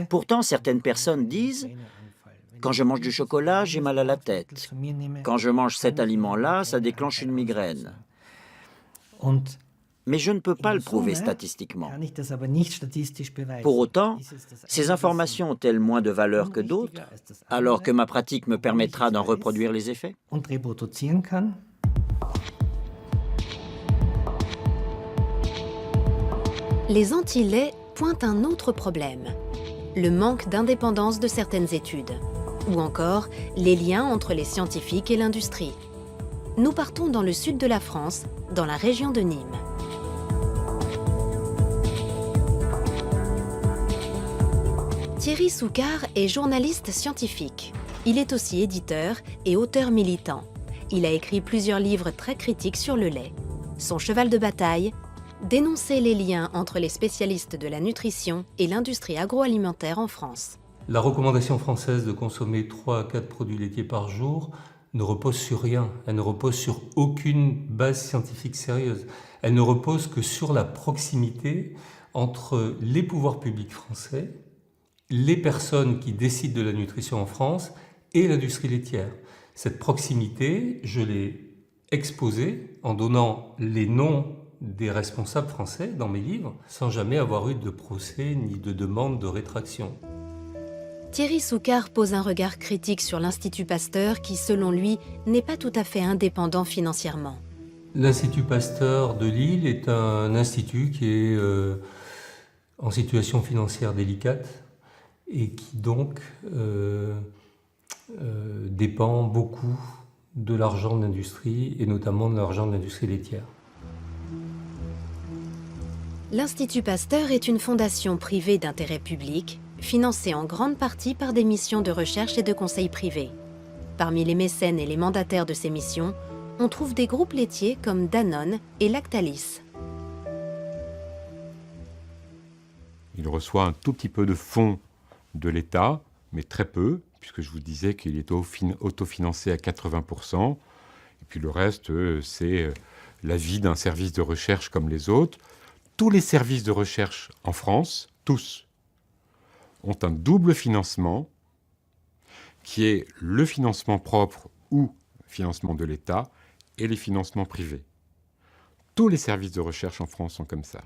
S3: Pourtant, certaines personnes disent « Quand je mange du chocolat, j'ai mal à la tête. Quand je mange cet aliment-là, ça déclenche une migraine. » Mais je ne peux pas le prouver statistiquement. Pour autant, ces informations ont-elles moins de valeur que d'autres, alors que ma pratique me permettra d'en reproduire les effets?
S1: Les anti-laits pointent un autre problème, le manque d'indépendance de certaines études, ou encore les liens entre les scientifiques et l'industrie. Nous partons dans le sud de la France, dans la région de Nîmes. Thierry Soucard est journaliste scientifique. Il est aussi éditeur et auteur militant. Il a écrit plusieurs livres très critiques sur le lait. Son cheval de bataille, dénoncer les liens entre les spécialistes de la nutrition et l'industrie agroalimentaire en France.
S18: La recommandation française de consommer 3 à 4 produits laitiers par jour ne repose sur rien. Elle ne repose sur aucune base scientifique sérieuse. Elle ne repose que sur la proximité entre les pouvoirs publics français, les personnes qui décident de la nutrition en France et l'industrie laitière. Cette proximité, je l'ai exposée en donnant les noms des responsables français dans mes livres, sans jamais avoir eu de procès ni de demande de rétraction.
S1: Thierry Soucard pose un regard critique sur l'Institut Pasteur qui, selon lui, n'est pas tout à fait indépendant financièrement.
S18: L'Institut Pasteur de Lille est un institut qui est en situation financière délicate et qui donc dépend beaucoup de l'argent de l'industrie et notamment de l'argent de l'industrie laitière.
S1: L'Institut Pasteur est une fondation privée d'intérêt public, financée en grande partie par des missions de recherche et de conseil privés. Parmi les mécènes et les mandataires de ces missions, on trouve des groupes laitiers comme Danone et Lactalis.
S5: Il reçoit un tout petit peu de fonds de l'État, mais très peu, puisque je vous disais qu'il est autofinancé à 80%. Et puis le reste, c'est la vie d'un service de recherche comme les autres. Tous les services de recherche en France, tous, ont un double financement, qui est le financement propre ou financement de l'État et les financements privés. Tous les services de recherche en France sont comme ça.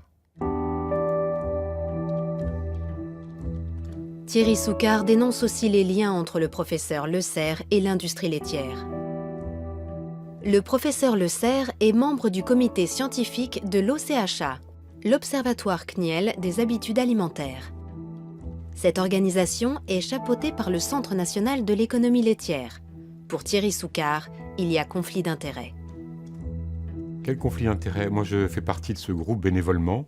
S1: Thierry Soucard dénonce aussi les liens entre le professeur Le Serre et l'industrie laitière. Le professeur Le Serre est membre du comité scientifique de l'OCHA, l'Observatoire CNIEL des habitudes alimentaires. Cette organisation est chapeautée par le Centre national de l'économie laitière. Pour Thierry Soucard, il y a conflit d'intérêts.
S5: Quel conflit d'intérêts? Moi, je fais partie de ce groupe bénévolement.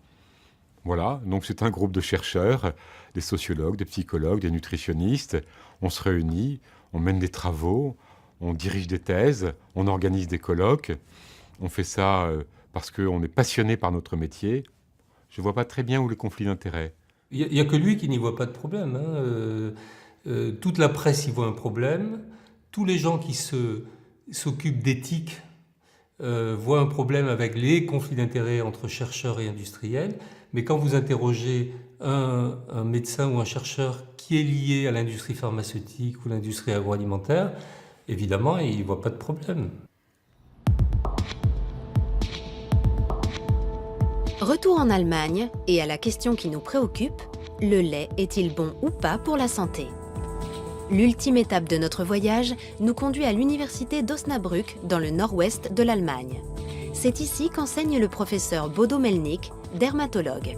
S5: Voilà, donc c'est un groupe de chercheurs, des sociologues, des psychologues, des nutritionnistes. On se réunit, on mène des travaux, on dirige des thèses, on organise des colloques. On fait ça parce qu'on est passionné par notre métier. Je ne vois pas très bien où est le conflit d'intérêts.
S18: Il n'y a que lui qui n'y voit pas de problème. Toute la presse y voit un problème. Tous les gens qui s'occupent d'éthique voient un problème avec les conflits d'intérêts entre chercheurs et industriels. Mais quand vous interrogez un médecin ou un chercheur qui est lié à l'industrie pharmaceutique ou l'industrie agroalimentaire, évidemment, il ne voit pas de problème.
S1: Retour en Allemagne, et à la question qui nous préoccupe, le lait est-il bon ou pas pour la santé? L'ultime étape de notre voyage nous conduit à l'université d'Osnabrück, dans le nord-ouest de l'Allemagne. C'est ici qu'enseigne le professeur Bodo Melnick, dermatologue.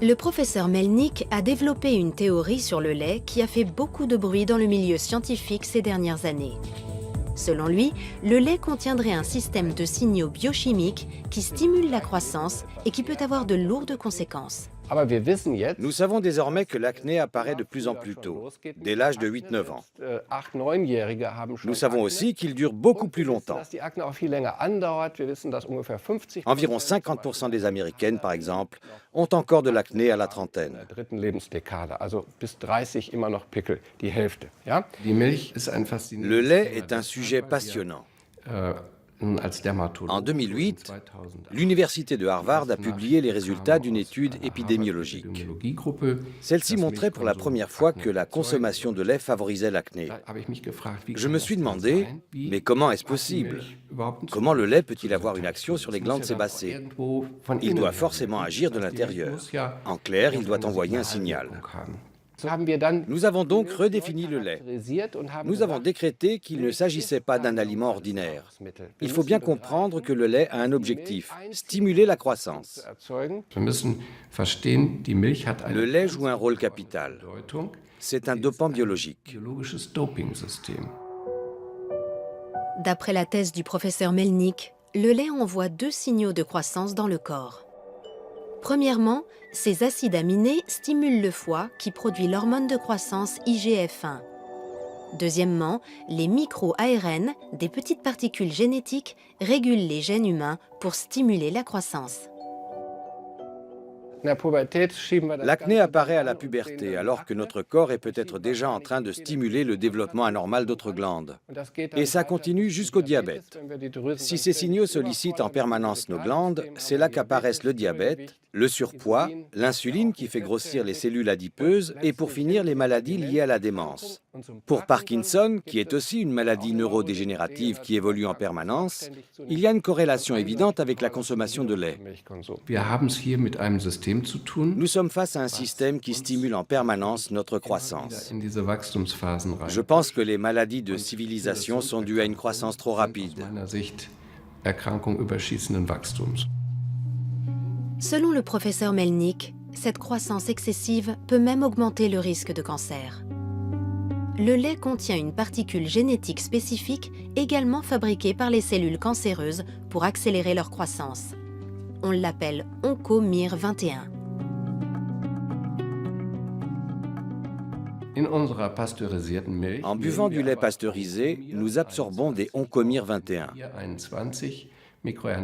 S1: Le professeur Melnick a développé une théorie sur le lait qui a fait beaucoup de bruit dans le milieu scientifique ces dernières années. Selon lui, le lait contiendrait un système de signaux biochimiques qui stimule la croissance et qui peut avoir de lourdes conséquences.
S4: Nous savons désormais que l'acné apparaît de plus en plus tôt, dès l'âge de 8-9 ans. Nous savons aussi qu'il dure beaucoup plus longtemps. Environ 50% des Américaines, par exemple, ont encore de l'acné à la trentaine. Le lait est un sujet passionnant. En 2008, l'université de Harvard a publié les résultats d'une étude épidémiologique. Celle-ci montrait pour la première fois que la consommation de lait favorisait l'acné. Je me suis demandé, mais comment est-ce possible? Comment le lait peut-il avoir une action sur les glandes sébacées? Il doit forcément agir de l'intérieur. En clair, il doit envoyer un signal. Nous avons donc redéfini le lait. Nous avons décrété qu'il ne s'agissait pas d'un aliment ordinaire. Il faut bien comprendre que le lait a un objectif, stimuler la croissance. Le lait joue un rôle capital. C'est un dopant biologique.
S1: D'après la thèse du professeur Melnick, le lait envoie 2 signaux de croissance dans le corps. Premièrement, ces acides aminés stimulent le foie qui produit l'hormone de croissance IGF-1. Deuxièmement, les micro-ARN, des petites particules génétiques, régulent les gènes humains pour stimuler la croissance.
S4: L'acné apparaît à la puberté, alors que notre corps est peut-être déjà en train de stimuler le développement anormal d'autres glandes. Et ça continue jusqu'au diabète. Si ces signaux sollicitent en permanence nos glandes, c'est là qu'apparaissent le diabète, le surpoids, l'insuline qui fait grossir les cellules adipeuses et pour finir les maladies liées à la démence. Pour Parkinson, qui est aussi une maladie neurodégénérative qui évolue en permanence, il y a une corrélation évidente avec la consommation de lait. Nous sommes face à un système qui stimule en permanence notre croissance. Je pense que les maladies de civilisation sont dues à une croissance trop rapide.
S1: Selon le professeur Melnick, cette croissance excessive peut même augmenter le risque de cancer. Le lait contient une particule génétique spécifique également fabriquée par les cellules cancéreuses pour accélérer leur croissance. On l'appelle OncoMIR21.
S4: En buvant du lait pasteurisé, nous absorbons des OncoMIR21.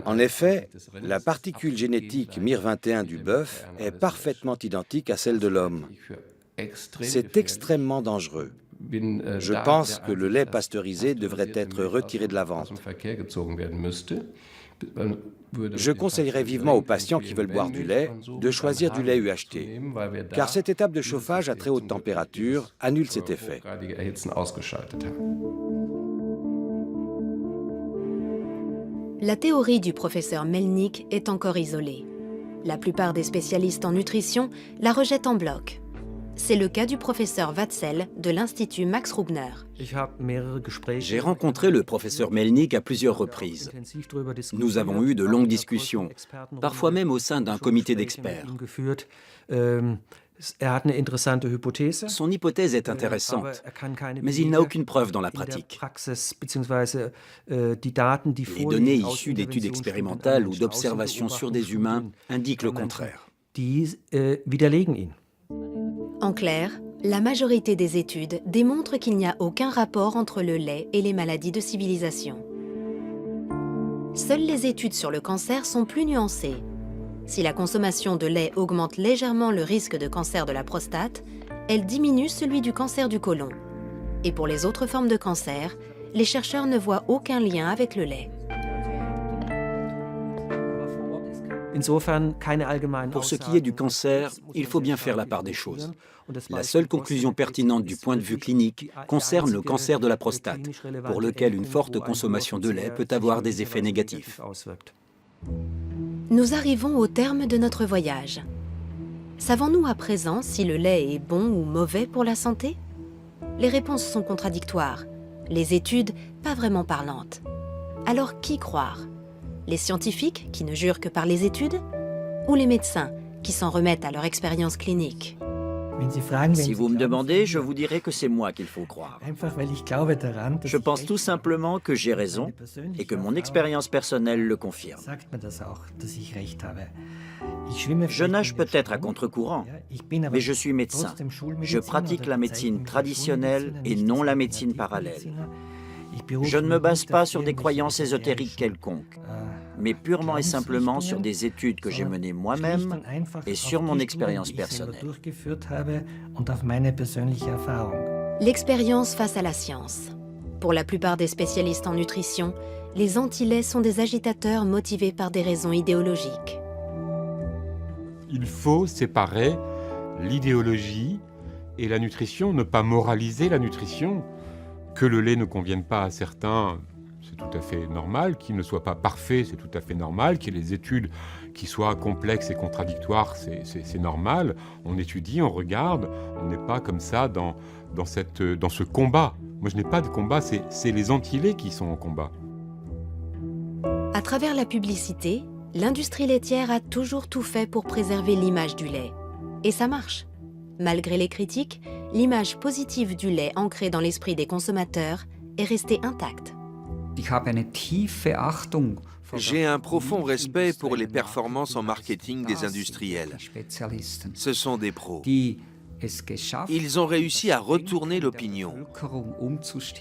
S4: En effet, la particule génétique MIR21 du bœuf est parfaitement identique à celle de l'homme. C'est extrêmement dangereux. Je pense que le lait pasteurisé devrait être retiré de la vente. Je conseillerais vivement aux patients qui veulent boire du lait de choisir du lait UHT, car cette étape de chauffage à très haute température annule cet effet.
S1: La théorie du professeur Melnick est encore isolée. La plupart des spécialistes en nutrition la rejettent en bloc. C'est le cas du professeur Watzel de l'Institut Max Rubner.
S2: J'ai rencontré le professeur Melnick à plusieurs reprises. Nous avons eu de longues discussions, parfois même au sein d'un comité d'experts. Son hypothèse est intéressante, mais il n'a aucune preuve dans la pratique. Les données issues d'études expérimentales ou d'observations sur des humains indiquent le contraire.
S1: En clair, la majorité des études démontrent qu'il n'y a aucun rapport entre le lait et les maladies de civilisation. Seules les études sur le cancer sont plus nuancées. Si la consommation de lait augmente légèrement le risque de cancer de la prostate, elle diminue celui du cancer du côlon. Et pour les autres formes de cancer, les chercheurs ne voient aucun lien avec le lait.
S2: Pour ce qui est du cancer, il faut bien faire la part des choses. La seule conclusion pertinente du point de vue clinique concerne le cancer de la prostate, pour lequel une forte consommation de lait peut avoir des effets négatifs.
S1: Nous arrivons au terme de notre voyage. Savons-nous à présent si le lait est bon ou mauvais pour la santé? Les réponses sont contradictoires, les études pas vraiment parlantes. Alors qui croire? Les scientifiques qui ne jurent que par les études? Ou les médecins qui s'en remettent à leur expérience clinique?
S3: Si vous me demandez, je vous dirai que c'est moi qu'il faut croire. Je pense tout simplement que j'ai raison et que mon expérience personnelle le confirme. Je nage peut-être à contre-courant, mais je suis médecin. Je pratique la médecine traditionnelle et non la médecine parallèle. Je ne me base pas sur des croyances ésotériques quelconques, mais purement et simplement sur des études que j'ai menées moi-même et sur mon expérience personnelle.
S1: L'expérience face à la science. Pour la plupart des spécialistes en nutrition, les anti-laits sont des agitateurs motivés par des raisons idéologiques.
S5: Il faut séparer l'idéologie et la nutrition, ne pas moraliser la nutrition. Que le lait ne convienne pas à certains, c'est tout à fait normal. Qu'il ne soit pas parfait, c'est tout à fait normal. Qu'il y ait des études qui soient complexes et contradictoires, c'est normal. On étudie, on regarde. On n'est pas comme ça dans ce combat. Moi, je n'ai pas de combat, c'est les anti-laits qui sont en combat.
S1: À travers la publicité, l'industrie laitière a toujours tout fait pour préserver l'image du lait. Et ça marche. Malgré les critiques, l'image positive du lait ancrée dans l'esprit des consommateurs est restée intacte.
S12: J'ai un profond respect pour les performances en marketing des industriels. Ce sont des pros. Ils ont réussi à retourner l'opinion.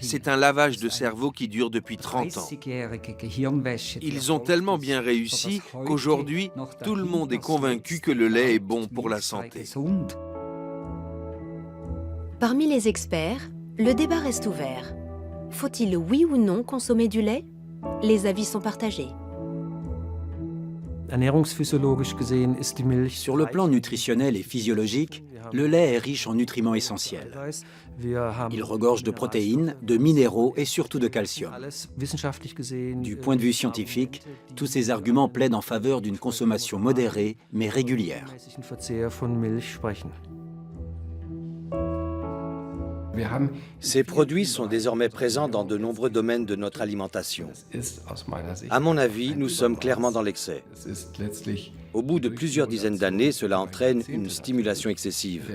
S12: C'est un lavage de cerveau qui dure depuis 30 ans. Ils ont tellement bien réussi qu'aujourd'hui, tout le monde est convaincu que le lait est bon pour la santé.
S1: Parmi les experts, le débat reste ouvert. Faut-il oui ou non consommer du lait? Les avis sont partagés.
S2: Sur le plan nutritionnel et physiologique, le lait est riche en nutriments essentiels. Il regorge de protéines, de minéraux et surtout de calcium. Du point de vue scientifique, tous ces arguments plaident en faveur d'une consommation modérée mais régulière.
S4: Ces produits sont désormais présents dans de nombreux domaines de notre alimentation. À mon avis, nous sommes clairement dans l'excès. Au bout de plusieurs dizaines d'années, cela entraîne une stimulation excessive.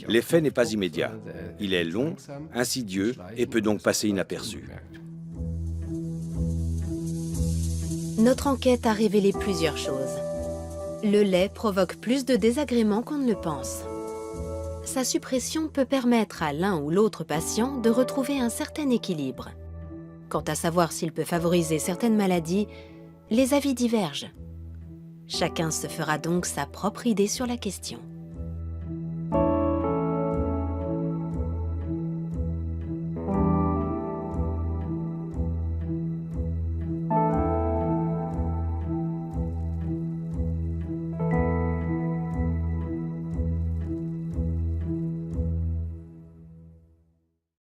S4: L'effet n'est pas immédiat. Il est long, insidieux et peut donc passer inaperçu.
S1: Notre enquête a révélé plusieurs choses. Le lait provoque plus de désagréments qu'on ne le pense. Sa suppression peut permettre à l'un ou l'autre patient de retrouver un certain équilibre. Quant à savoir s'il peut favoriser certaines maladies, les avis divergent. Chacun se fera donc sa propre idée sur la question.